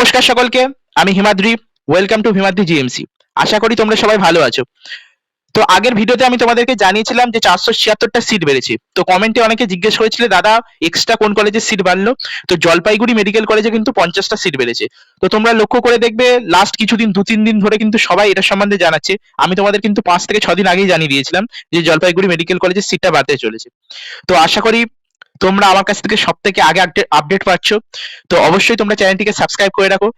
নমস্কার সকলকে, আমি Himadri. Welcome to Himadri GMC. আশা করি তোমরা সবাই ভালো আছো। তো আগের ভিডিওতে আমি তোমাদেরকে জানিয়েছিলাম যে 476টা সিট বেড়েছে। তো কমেন্টে অনেকে জিজ্ঞেস করেছিলে, দাদা এক্সট্রা কোন কলেজে সিট বাড়লো? তো জলপাইগুড়ি মেডিকেল কলেজে কিন্তু 50টা সিট বেড়েছে। তো তোমরা লক্ষ্য করে দেখবে লাস্ট কিছুদিন 2-3 দিন ধরে কিন্তু সবাই এটা সম্বন্ধে জানাচ্ছে। আমি তোমাদের কিন্তু 5 থেকে 6 দিন আগেই জানিয়ে দিয়েছিলাম যে জলপাইগুড়ি মেডিকেল কলেজের সিটটা বাড়তে চলেছে। তো আশা করি তোমরা আমার কাছ থেকে সব থেকে আগে আপডেট পাচ্ছ। তো অবশ্যই তোমরা চ্যানেলটিকে সাবস্ক্রাইব করে রাখো।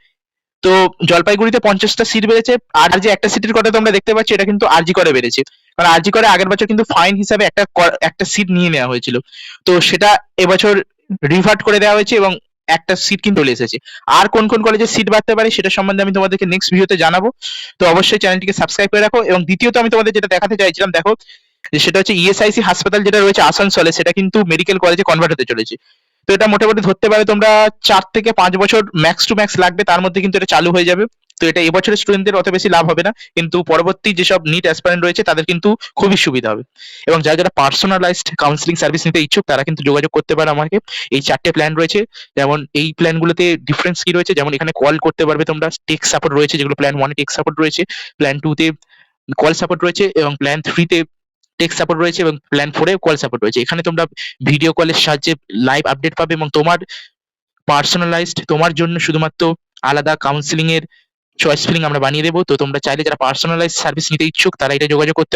তো জলপাইগুড়িতে 50টা সিট বেড়েছে। আর যে একটা সিটের কথা তোমরা দেখতে পাচ্ছ, এটা কিন্তু আরজি করে বেড়েছে। কারণ আরজি করে আগের বছর কিন্তু ফাইন হিসাবে একটা সিট নিয়ে নেওয়া হয়েছিল। তো সেটা এবছর রিভার্ট করে দেওয়া হয়েছে এবং একটা সিট কিন্তু চলে এসেছে। আর কোন কোন কলেজে সিট বাড়তে পারে সেটা সম্বন্ধে আমি তোমাদেরকে নেক্সট ভিডিওতে জানাবো। তো অবশ্যই চ্যানেলটিকে সাবস্ক্রাইব করে রাখো। এবং দ্বিতীয়ত আমি তোমাদের যেটা দেখাতে চাইছিলাম, দেখো যে সেটা হচ্ছে ইএসআইসি হাসপাতাল যেটা রয়েছে আসানসোলে, সেটা কিন্তু মেডিকেল কলেজে কনভার্ট হতে চলেছে। তো এটা মোটামুটি ধরতে পারে তোমরা 4 থেকে 5 বছর ম্যাক্স টু ম্যাক্স লাগবে, তার মধ্যে কিন্তু এটা চালু হয়ে যাবে। তো এটা এবছরের স্টুডেন্টদের অত বেশি লাভ হবে না, কিন্তু পরবর্তী যেসব নিট অ্যাসপারেন্ট রয়েছে তাদের কিন্তু খুবই সুবিধা হবে। এবং যারা যারা পার্সোনালাইজড কাউন্সিলিং সার্ভিস নিতে ইচ্ছুক তারা কিন্তু যোগাযোগ করতে পারে আমাকে। এই 4টে প্ল্যান রয়েছে। যেমন এই প্ল্যানগুলোতে ডিফারেন্স কি রয়েছে, যেমন এখানে কল করতে পারবে তোমরা, টেক সাপোর্ট রয়েছে, যেগুলো প্ল্যান 1 এ টেক সাপোর্ট রয়েছে, প্ল্যান 2 তে কল সাপোর্ট রয়েছে, এবং প্ল্যান 3 তে টেক সাপোর্ট রয়েছে, এবং প্ল্যান 4 এ কল সাপোর্ট রয়েছে। এখানে তোমরা ভিডিও কলের সাহায্যে লাইভ আপডেট পাবে এবং তোমার পার্সোনালাইজড তোমার জন্য শুধুমাত্র আলাদা কাউন্সিলিং এর চয়েস ফিলিং আমরা বানিয়ে দেবো। তো তোমরা চাইলে যারা পার্সোনালাইজ সার্ভিস নিতে ইচ্ছুক তারা এটা যোগাযোগ করতে পারো।